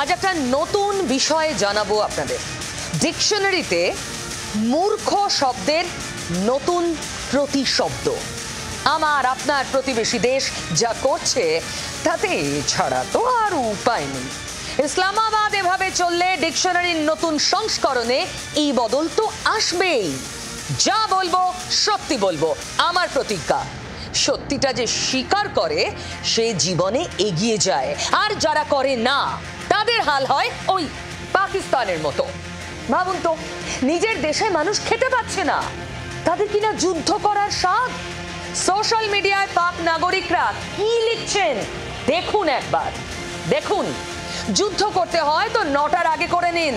আজ একটা নতুন বিষয় জানাবো আপনাদের। ডিকশনারিতে মূর্খ শব্দের নতুন প্রতিশব্দ। আমার আপনার প্রতিবেশী দেশ যা করছে তাতে ছাড়া তো আর উপায় নেই। ইসলামাবাদ এভাবে চললে ডিকশনারির নতুন সংস্করণে এই বদল তো আসবেই। যা বলবো সত্যি বলবো, আমার প্রতিজ্ঞা। সত্যিটা যে স্বীকার করে সে জীবনে এগিয়ে যায়, আর যারা করে না তাদের হাল হয় ওই পাকিস্তানের মতো। ভাবুন তো, নিজের দেশে মানুষ খেতে পাচ্ছে না, তাদের কিনা যুদ্ধ করার স্বাদ। সোশ্যাল মিডিয়ায় পাক নাগরিকরা কি লিখছেন দেখুন একবার, দেখুন। যুদ্ধ করতে হয় তো 9টার আগে করে নিন,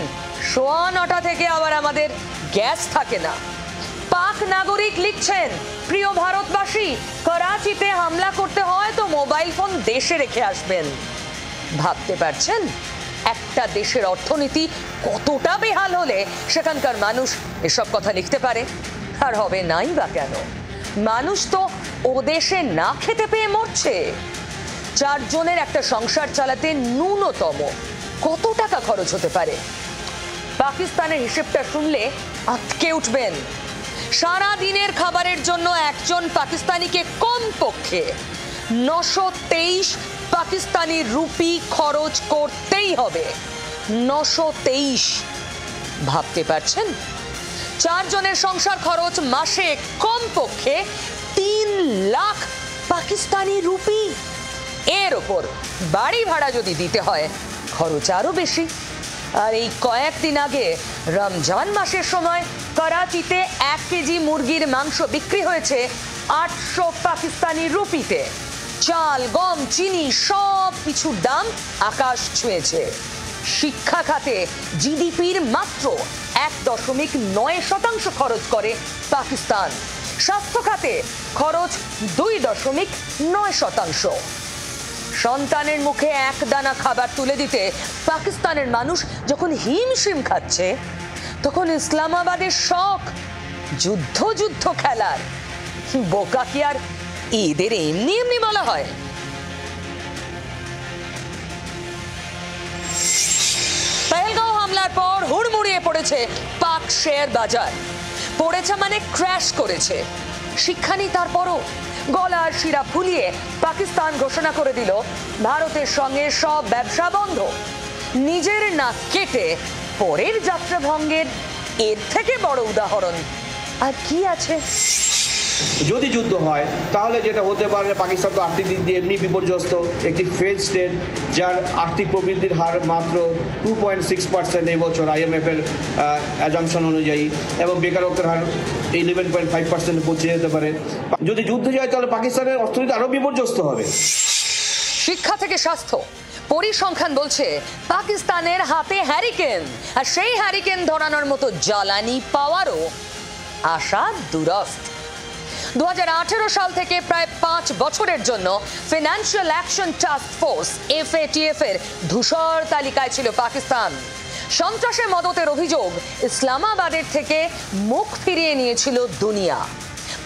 9:15 থেকে আবার আমাদের গ্যাস থাকে না। পাক নাগরিক লিখছেন, প্রিয় ভারতবাসী, করাচিতে হামলা করতে হয় তো মোবাইল ফোন দেশে রেখে আসবেন। ভাবতে পারছেন একটা দেশের অর্থনীতি কতটা বেহাল হলে সেখানকার মানুষ এসব কথা লিখতে পারে? আর হবে নাই বা কেন? মানুষ তো ও দেশে না খেতে পেয়ে মরছে। 4 জনের একটা সংসার চালাতে ন্যূনতম কত টাকা খরচ হতে পারে? পাকিস্তানের হিসেবটা শুনলে আটকে উঠবেন। সারা দিনের খাবারের জন্য একজন পাকিস্তানিকে কমপক্ষে 923 পাকিস্তানি রুপি খরচ করতেই হবে। 923। ভাবতে পারছেন? 4 জনের সংসার খরচ মাসে কমপক্ষে 3 লাখ পাকিস্তানি রুপি। এর ওপর বাড়ি ভাড়া যদি দিতে হয় খরচ আরো বেশি। আর এই কয়েকদিন আগে রমজান মাসের সময় করাচিতে 1 কেজি মুরগির মাংস বিক্রি হয়েছে 800 পাকিস্তানি রুপিতে। চাল, গম, চিনি সব কিছুর দাম আকাশ ছুঁয়েছে। শিক্ষা খাতে জিডিপির মাত্র 1.9% খরচ করে পাকিস্তান। স্বাস্থ্য খাতে খরচ 2.9%। সন্তানের মুখে এক দানা খাবার তুলে দিতে পাকিস্তানের মানুষ যখন হিমশিম খাচ্ছে, তখন ইসলামাবাদের শখ যুদ্ধ যুদ্ধ খেলার। বোকা কি আর এদের এমনি এমনি বলা হয়? পেহেলগাঁও হামলার পর হুড়মুড়িয়ে পড়েছে পাক শেয়ার বাজার। পড়েছে মানে ক্র্যাশ করেছে। শিক্ষা নেই তারপরও। গলার শিরা ফুলিয়ে পাকিস্তান ঘোষণা করে দিল ভারতের সঙ্গে সব ব্যবসা বন্ধ। নিজের নাক কেটে পরের যাত্রা ভঙ্গের এর থেকে বড় উদাহরণ আর কি আছে? যদি যুদ্ধ হয় তাহলে যেটা হতে পারে, পাকিস্তান তো আর্থিক দিক দিয়ে এমনি বিপর্যস্ত, একটি ফেল স্টেট যার আর্থিক প্রবৃদ্ধির হার মাত্র 2.6% এই বছর IMF এর অ্যাজাম্পশন অনুযায়ী, এবং বেকারত্বের হার 11.5% পৌঁছে যেতে পারে। যদি যুদ্ধ যায় তাহলে পাকিস্তানের অর্থনীতি আরও বিপর্যস্ত হবে। শিক্ষা থেকে স্বাস্থ্য, পরিসংখ্যান বলছে পাকিস্তানের হাতে হ্যারিকেন, আর সেই হ্যারিকেন ধরানোর মতো জ্বালানি পাওয়ারও আশা দুরস্ত। 2018 সাল থেকে প্রায় 5 বছরের জন্য financial action task force FATF এর ধূসর তালিকায় ছিল পাকিস্তান। সন্ত্রাসে মদতের অভিযোগ ইসলামাবাদের থেকে মুখ ফিরিয়ে নিয়েছিল দুনিয়া।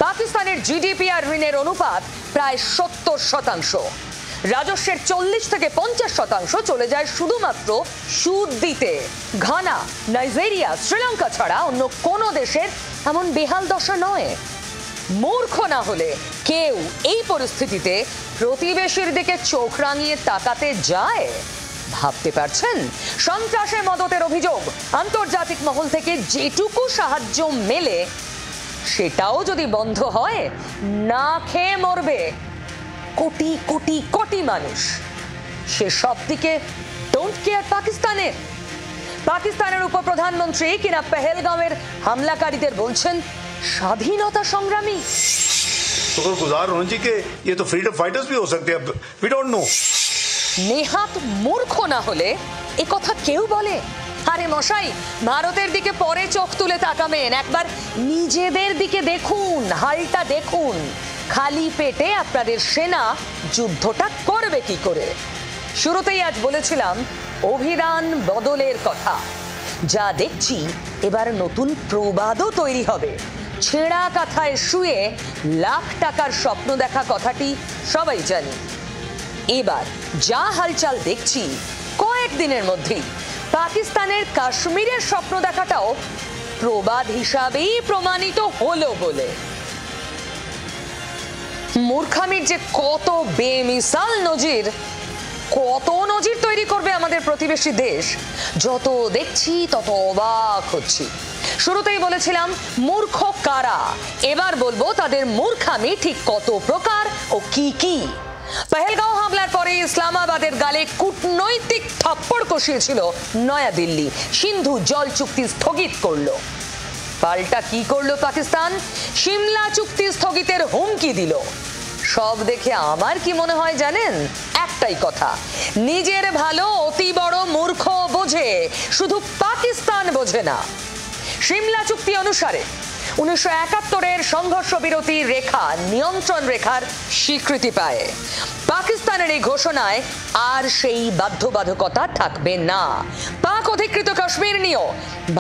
পাকিস্তানের জিডিপি আর ঋণের অনুপাত প্রায় 70%। রাজস্বের 40 থেকে 50% চলে যায় শুধুমাত্র সুদ দিতে। ঘানা, নাইজেরিয়া, শ্রীলঙ্কা ছাড়া অন্য কোনো দেশের এমন বেহাল দশা নয়। মূর্খ না হলে কেউ এই পরিস্থিতিতে প্রতিবেশীর দিকে চোখ রাঙিয়ে তাকাতে যায়? ভাবতে পারছেন? সন্ত্রাসে মদতের অভিযোগ আন্তর্জাতিক মহল থেকে যেটুকু সাহায্য মেলে সেটাও যদি বন্ধ হয়, না খেয়ে মরবে কোটি কোটি কোটি মানুষ। সে সব দিকে ডোন্ট কেয়ার পাকিস্তানের। পাকিস্তানের উপপ্রধানমন্ত্রী কিনা পেহেলগাঁওয়ের হামলাকারীদের বলছেন স্বাধীনতা সংগ্রামী। शुक्रगुजार होना चाहिए कि ये तो फ्रीडम फाइटर्स भी हो सकते हैं, वी डोंट नो। নেহাত মূর্খ না হলে এ কথা কেউ বলে? আরে মশাই, ভারতের দিকে পরে চোখ তুলে তাকাবেন, একবার নিজেদের দিকে দেখুন, হালটা দেখুন। খালি পেটে আপনাদের সেনা যুদ্ধটা করবে কি করে? শুরুতেই আজ বলেছিলাম অভিধান বদলের কথা। যা দেখছি এবার নতুন প্রবাদও তৈরি হবে। ছেঁড়া কাঁথায় শুয়ে লাখ টাকার স্বপ্ন দেখা কথাটি সবাই জানি। এবার যা হালচাল দেখছি কয়েক কয়েকদিনের মধ্যেই পাকিস্তানের কাশ্মীরের স্বপ্ন দেখাটাও প্রবাদ হিসাবেই প্রমাণিত হলো বলে। মূর্খামির যে কত বেমিসাল নজির, কত নজির তৈরি করবে আমাদের প্রতিবেশী দেশ, যত দেখছি তত অবাক হচ্ছি। শুরুতেই বলেছিলাম মূর্খ কারা, এবার বলবো তাদের মূর্খামি ঠিক কত প্রকার ও কি কি। পহেলগাঁও হামলার পরে ইসলামাবাদের গালে কূটনৈতিক থাপ্পড় কষিয়েছিল নয়াদিল্লি, সিন্ধু জল চুক্তি স্থগিত করলো। পাল্টা কি করলো পাকিস্তান? সিমলা চুক্তি স্থগিতের হুমকি দিল। সব দেখে আমার কি মনে হয় জানেন? একটাই কথা, নিজের ভালো অতি বড় মূর্খ বোঝে, শুধু পাকিস্তান বোঝে না। সিমলা চুক্তি অনুসারে 1971-এর সংঘর্ষ বিরতি রেখা নিয়ন্ত্রণ রেখার স্বীকৃতি পায়। পাকিস্তানের এই ঘোষণায় আর সেই বাধ্যবাধকতা থাকবে না। পাক অধিকৃত কাশ্মীর নিয়েও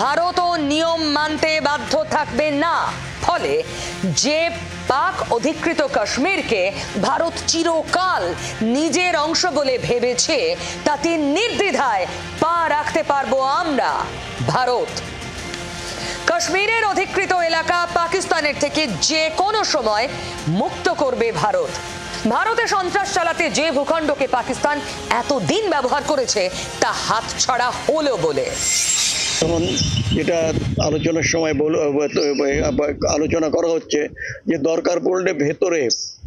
ভারতও নিয়ম মানতে বাধ্য থাকবে না। ফলে যে পাক অধিকৃত কাশ্মীরকে ভারত চিরকাল নিজের অংশ বলে ভেবেছে, তাতে নির্দ্বিধায় পা রাখতে পারবো আমরা, ভারত। কাশ্মীরের অধিকৃত এলাকা পাকিস্তানের থেকে যে কোনো সময় মুক্ত করবে ভারত। ভারতে সন্ত্রাস চালাতে যে ভূখণ্ডকে পাকিস্তান এতদিন ব্যবহার করেছে তা হাতছাড়া হলো বলে। তখন যেটা আলোচনার সময় আলোচনা করা হচ্ছে যে দরকার পড়লে ভেতরে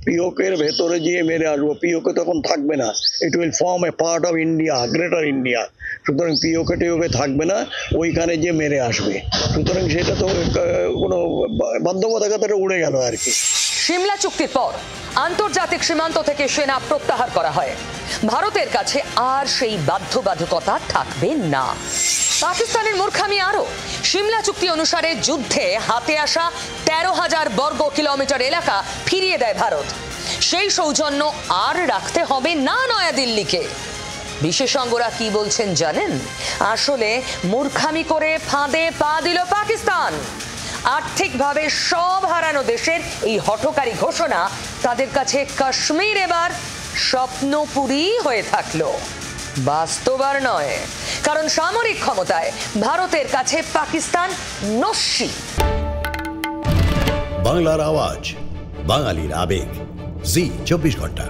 পিওকের ভেতরে গিয়ে মেরে আসবো। পিওকে তখন থাকবে না, it will form A part of India, greater India. সুতরাং পিওকে টিওকে থাকবে না, ওইখানে গিয়ে মেরে আসবে। সুতরাং সেটা তো কোনো বাধ্যবাধকতা উড়ে গেল আর কি। সিমলা চুক্তির পর আন্তর্জাতিক সীমান্ত থেকে সেনা প্রত্যাহার করা হয়। ভারতের কাছে আর সেই বাধ্যবাধকতা থাকবে না। পাকিস্তানের মূর্খামি আরো। সিমলা চুক্তি অনুসারে যুদ্ধে হাতে আসা 13,000 বর্গ কিলোমিটার এলাকা ফিরিয়ে দেয় ভারত। সেই সৌজন্য আর রাখতে হবে না নয়াদিল্লিকে। বিশেষজ্ঞরা কি বলছেন জানেন? আসলে মূর্খামি করে ফাঁদে পা দিল পাকিস্তান। আর্থিকভাবে সব হারানো দেশের এই হঠকারী ঘোষণা তাদের কাছে কাশ্মীর এবার স্বপ্নপুরী হয়ে থাকলো, বাস্তব আর নয়। কারণ সামরিক ক্ষমতায় ভারতের কাছে পাকিস্তান নস্যি। বাংলার আওয়াজ, বাঙালির আবেগ, জি 24 ঘন্টা।